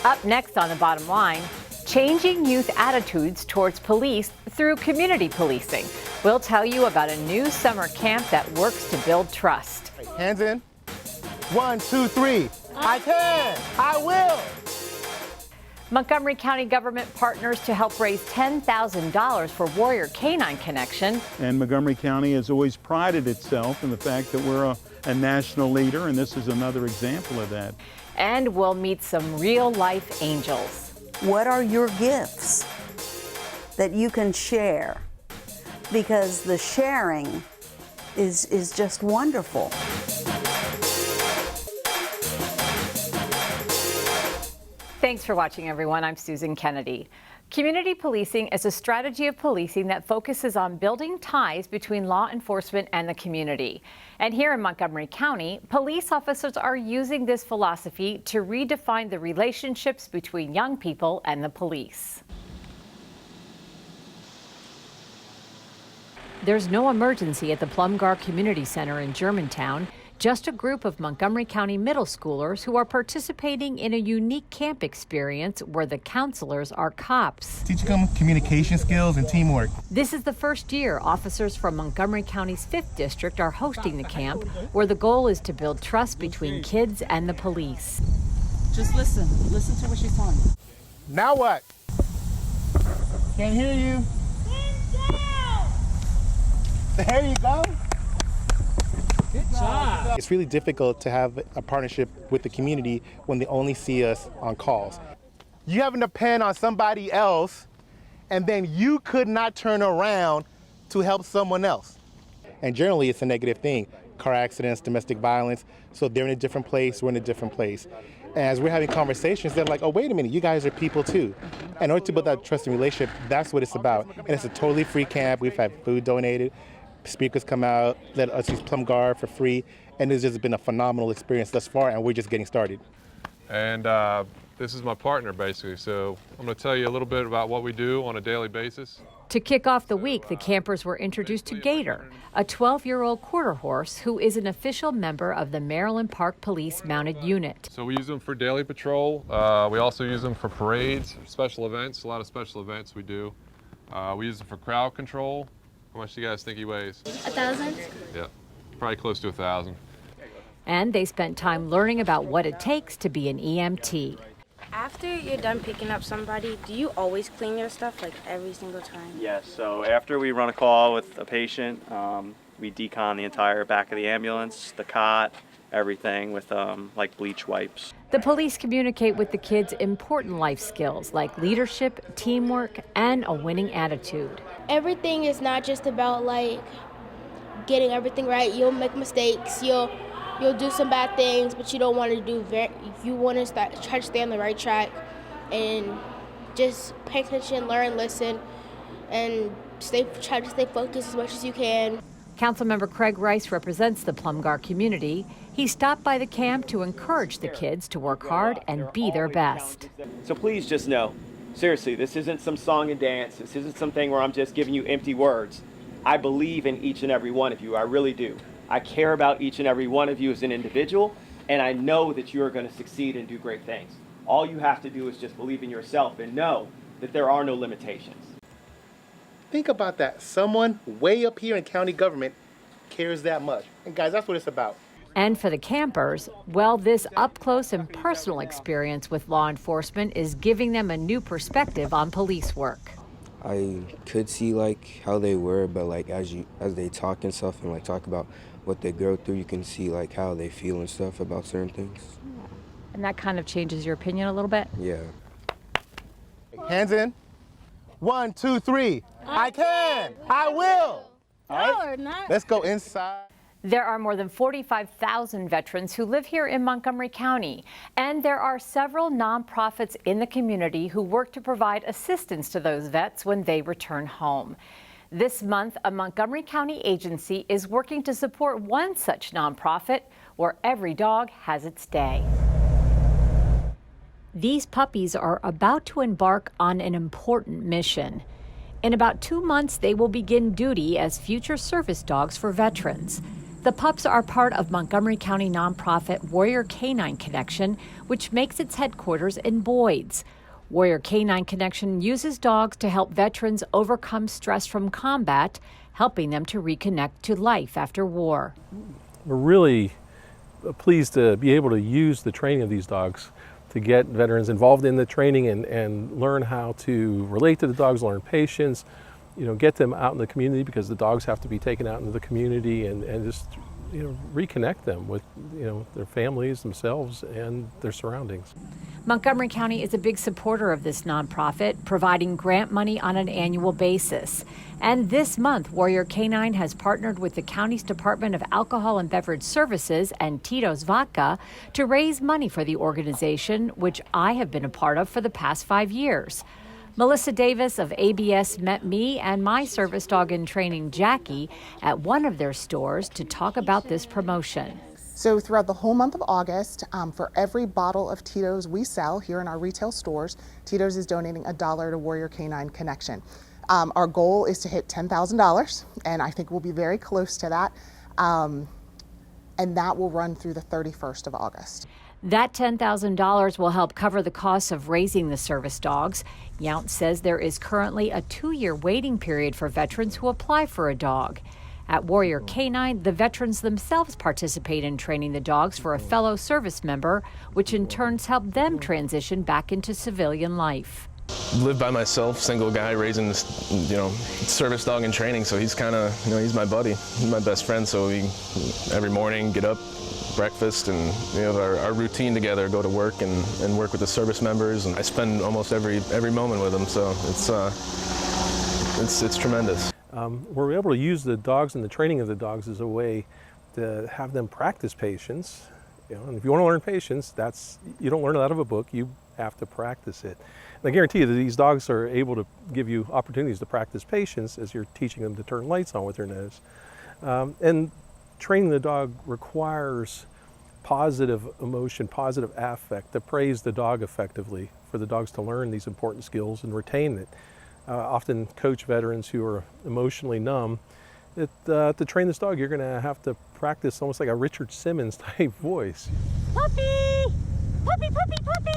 Up next on The Bottom Line, changing youth attitudes towards police through community policing. We'll tell you about a new summer camp that works to build trust. Hands in. 1, 2, 3. I can. I will. Montgomery County government partners to help raise $10,000 for Warrior Canine Connection. And Montgomery County has always prided itself in the fact that we're a national leader, and this is another example of that. And we'll meet some real-life angels. What are your gifts that you can share? Because the sharing is just wonderful. Thanks for watching, everyone. I'm Susan Kennedy. Community policing is a strategy of policing that focuses on building ties between law enforcement and the community. And here in Montgomery County, police officers are using this philosophy to redefine the relationships between young people and the police. There's no emergency at the Plumgar Community Center in Germantown. Just a group of Montgomery County middle schoolers who are participating in a unique camp experience where the counselors are cops. Teaching them communication skills and teamwork. This is the first year officers from Montgomery County's 5th District are hosting the camp, where the goal is to build trust between kids and the police. Just listen. Listen to what she's telling you. Now what? Can't hear you. There you go. Good job. It's really difficult to have a partnership with the community when they only see us on calls. You having to depend on somebody else, and then you could not turn around to help someone else. And generally, it's a negative thing. Car accidents, domestic violence. So they're in a different place, we're in a different place. And as we're having conversations, they're like, oh, wait a minute, you guys are people too. In order to build that trusting relationship, that's what it's about. And it's a totally free camp. We've had food donated. Speakers come out, let us use Plumgar for free, and it's just been a phenomenal experience thus far, and we're just getting started. And this is my partner, basically, so I'm going to tell you a little bit about what we do on a daily basis. To kick off the week, the campers were introduced to Gator, a 12-year-old quarter horse who is an official member of the Maryland Park Police Mounted Unit. So we use them for daily patrol. We also use them for parades, special events, a lot of special events we do. We use them for crowd control. How much do you guys think he weighs? 1,000? Yeah, probably close to 1,000. And they spent time learning about what it takes to be an EMT. After you're done picking up somebody, do you always clean your stuff, like every single time? Yes, so after we run a call with a patient, we decon the entire back of the ambulance, the cot, everything with like bleach wipes. The police communicate with the kids important life skills like leadership, teamwork, and a winning attitude. Everything is not just about like getting everything right. You'll make mistakes. You'll do some bad things, but you don't want to do you want to try to stay on the right and just pay attention, learn, listen, and try to stay focused as much as you can. Councilmember Craig Rice represents the Plumgar community. He stopped by the camp to encourage the kids to work hard and be their best. So please just know, seriously, this isn't some song and dance. This isn't something where I'm just giving you empty words. I believe in each and every one of you. I really do. I care about each and every one of you as an individual, and I know that you are going to succeed and do great things. All you have to do is just believe in yourself and know that there are no limitations. Think about that. Someone way up here in county government cares that much. And guys, that's what it's about. And for the campers, well, this up-close and personal experience with law enforcement is giving them a new perspective on police work. I could see like how they were, but like as they talk and stuff and like talk about what they go through, you can see like how they feel and stuff about certain things. And that kind of changes your opinion a little bit? Yeah. Hands in. 1, 2, 3. I can. I will. All right. Let's go inside. There are more than 45,000 veterans who live here in Montgomery County, and there are several nonprofits in the community who work to provide assistance to those vets when they return home. This month, a Montgomery County agency is working to support one such nonprofit where every dog has its day. These puppies are about to embark on an important mission. In about 2 months, they will begin duty as future service dogs for veterans. The pups are part of Montgomery County nonprofit Warrior Canine Connection, which makes its headquarters in Boyd's. Warrior Canine Connection uses dogs to help veterans overcome stress from combat, helping them to reconnect to life after war. We're really pleased to be able to use the training of these dogs to get veterans involved in the training and learn how to relate to the dogs, learn patience, get them out in the community, because the dogs have to be taken out into the community and just, reconnect them with, their families, themselves, and their surroundings. Montgomery County is a big supporter of this nonprofit, providing grant money on an annual basis. And this month, Warrior Canine has partnered with the county's Department of Alcohol and Beverage Services and Tito's Vodka to raise money for the organization, which I have been a part of for the past 5 years. Melissa Davis of ABS met me and my service dog in training, Jackie, at one of their stores to talk about this promotion. So throughout the whole month of August, for every bottle of Tito's we sell here in our retail stores, Tito's is donating $1 to Warrior Canine Connection. Our goal is to hit $10,000, and I think we'll be very close to that. And that will run through the 31st of August. That $10,000 will help cover the costs of raising the service dogs. Yount says there is currently a 2-year waiting period for veterans who apply for a dog. At Warrior Canine, the veterans themselves participate in training the dogs for a fellow service member, which in turn helps them transition back into civilian life. Live by myself, single guy raising this, service dog in training. So he's kind of, he's my buddy, he's my best friend. So we every morning get up, breakfast, and we have our routine together. Go to work and work with the service members, and I spend almost every moment with them. So it's tremendous. We're able to use the dogs and the training of the dogs as a way to have them practice patience. And if you want to learn patience, you don't learn it out of a book. You have to practice it. And I guarantee you that these dogs are able to give you opportunities to practice patience as you're teaching them to turn lights on with their nose. And training the dog requires positive emotion, positive affect, to praise the dog effectively, for the dogs to learn these important skills and retain it. Often coach veterans who are emotionally numb. To train this dog, you're going to have to practice almost like a Richard Simmons type voice. Puppy! Puppy, puppy, puppy!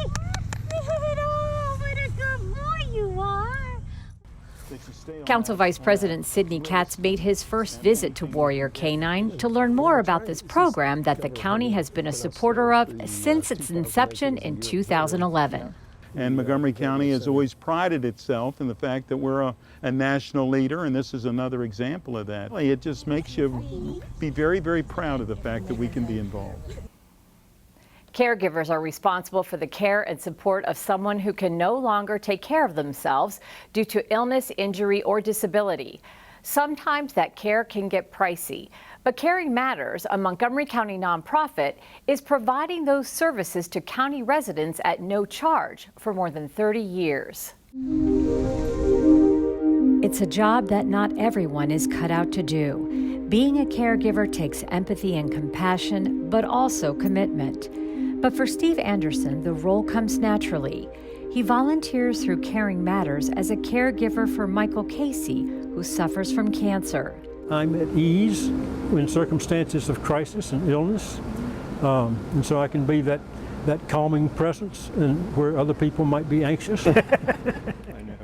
Oh, what a good boy you are! Council Vice President Sidney Katz made his first visit to Warrior Canine to learn more about this program that the county has been a supporter of since its inception in 2011. And Montgomery County has always prided itself in the fact that we're a national leader, and this is another example of that. It just makes you be very, very proud of the fact that we can be involved. Caregivers are responsible for the care and support of someone who can no longer take care of themselves due to illness, injury, or disability. Sometimes that care can get pricey, but Caring Matters, a Montgomery County nonprofit, is providing those services to county residents at no charge for more than 30 years. It's a job that not everyone is cut out to do. Being a caregiver takes empathy and compassion, but also commitment. But for Steve Anderson, the role comes naturally. He volunteers through Caring Matters as a caregiver for Michael Casey, who suffers from cancer. I'm at ease in circumstances of crisis and illness, and so I can be that calming presence and where other people might be anxious.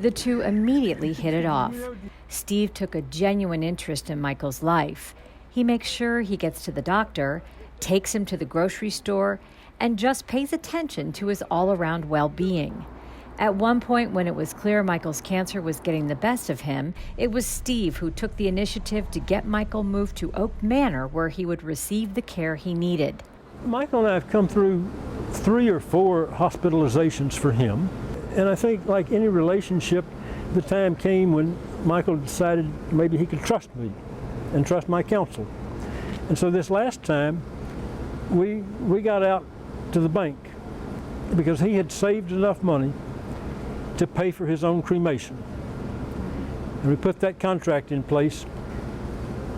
The two immediately hit it off. Steve took a genuine interest in Michael's life. He makes sure he gets to the doctor, takes him to the grocery store, and just pays attention to his all-around well-being. At one point, when it was clear Michael's cancer was getting the best of him, it was Steve who took the initiative to get Michael moved to Oak Manor, where he would receive the care he needed. Michael and I have come through 3 or 4 hospitalizations for him, and I think, like any relationship, the time came when Michael decided maybe he could trust me and trust my counsel. And so this last time, we got out to the bank because he had saved enough money to pay for his own cremation. And we put that contract in place,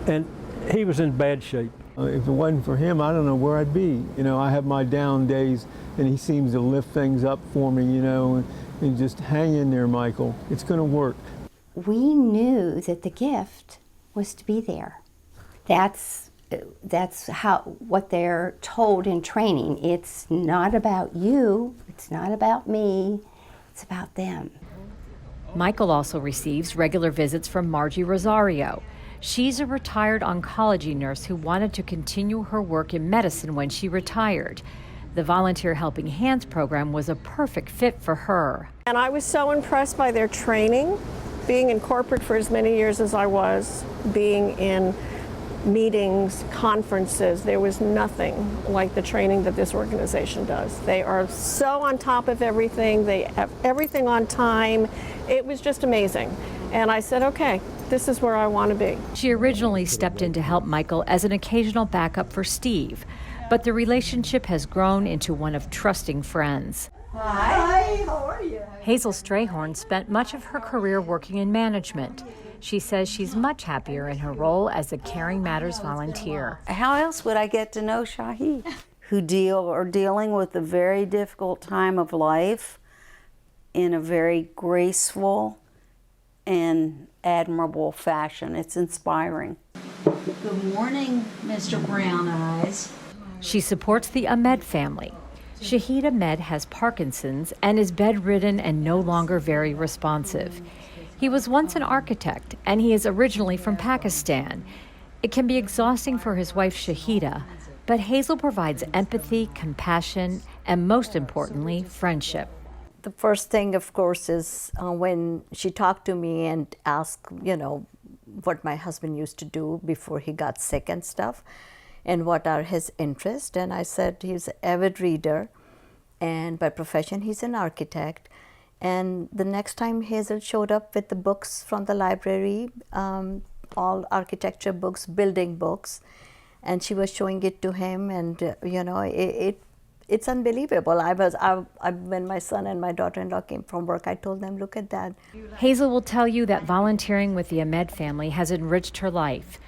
and he was in bad shape. If it wasn't for him, I don't know where I'd be. I have my down days, and he seems to lift things up for me, and just hang in there, Michael. It's going to work. We knew that the gift was to be there. That's that's what they're told in training. It's not about you, it's not about me, it's about them. Michael also receives regular visits from Margie Rosario. She's a retired oncology nurse who wanted to continue her work in medicine when she retired. The Volunteer Helping Hands program was a perfect fit for her. And I was so impressed by their training, being in corporate for as many years as I was, being in meetings, conferences. There was nothing like the training that this organization does. They are so on top of everything. They have everything on time. It was just amazing. And I said, okay, this is where I want to be. She originally stepped in to help Michael as an occasional backup for Steve, but the relationship has grown into one of trusting friends. Hi, how are you? Hazel Strayhorn spent much of her career working in management. She says she's much happier in her role as a Caring Matters volunteer. How else would I get to know Shahi, who are dealing with a very difficult time of life in a very graceful and admirable fashion. It's inspiring. Good morning, Mr. Brown Eyes. She supports the Ahmed family. Shahid Ahmed has Parkinson's and is bedridden and no longer very responsive. He was once an architect, and he is originally from Pakistan. It can be exhausting for his wife, Shahida, but Hazel provides empathy, compassion, and most importantly, friendship. The first thing, of course, is when she talked to me and asked, what my husband used to do before he got sick and stuff, and what are his interests. And I said he's an avid reader, and by profession he's an architect. And the next time Hazel showed up with the books from the library, all architecture books, building books, and she was showing it to him, and it's unbelievable. When my son and my daughter-in-law came from work, I told them, look at that. Hazel will tell you that volunteering with the Ahmed family has enriched her life.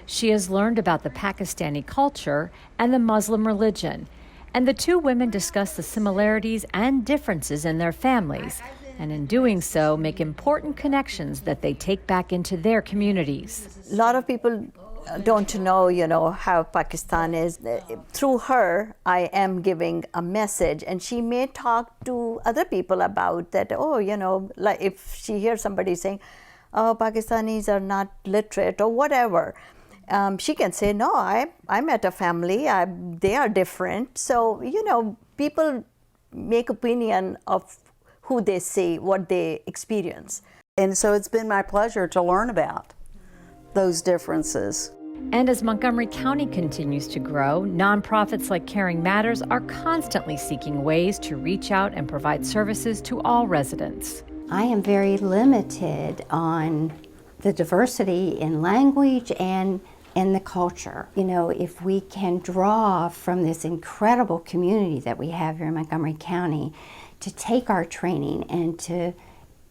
She has learned about the Pakistani culture and the Muslim religion, and the two women discuss the similarities and differences in their families, and in doing so, make important connections that they take back into their communities. A lot of people don't know, how Pakistan is. Through her, I am giving a message, and she may talk to other people about that. Like if she hears somebody saying, "Oh, Pakistanis are not literate," or whatever, she can say, "No, I met a family. They are different." So people make opinion of who they see, what they experience, and so it's been my pleasure to learn about those differences. And as Montgomery County continues to grow, nonprofits like Caring Matters are constantly seeking ways to reach out and provide services to all residents. I am very limited on the diversity in language and in the culture. If we can draw from this incredible community that we have here in Montgomery County to take our training and to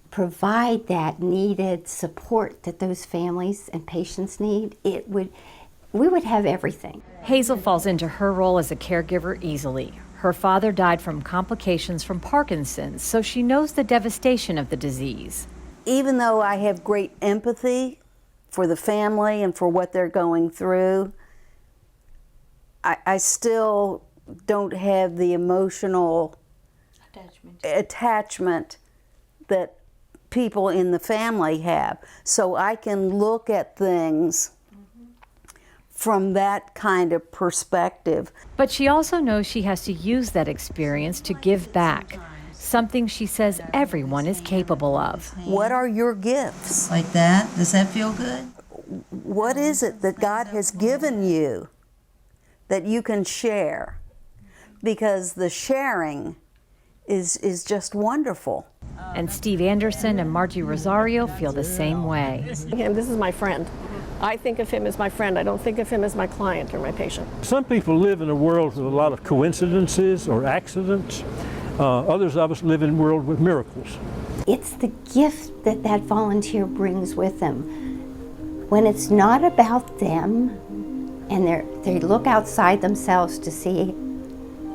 provide that needed support that those families and patients need, we would have everything. Hazel falls into her role as a caregiver easily. Her father died from complications from Parkinson's, so she knows the devastation of the disease. Even though I have great empathy for the family and for what they're going through, I still don't have the emotional attachment that people in the family have. So I can look at things from that kind of perspective. But she also knows she has to use that experience to give back, something she says everyone is capable of. What are your gifts? Like that? Does that feel good? What is it that God has given you that you can share? Because the sharing is just wonderful. And Steve Anderson and Margie Rosario feel the same way. This is my friend. I think of him as my friend. I don't think of him as my client or my patient. Some people live in a world with a lot of coincidences or accidents. Others of us live in a world with miracles. It's the gift that that volunteer brings with them. When it's not about them and they look outside themselves to see,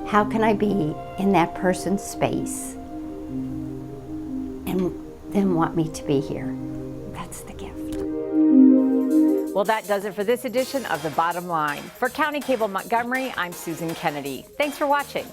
how can I be in that person's space and then want me to be here? That's the gift. Well, that does it for this edition of The Bottom Line. For County Cable Montgomery, I'm Susan Kennedy. Thanks for watching.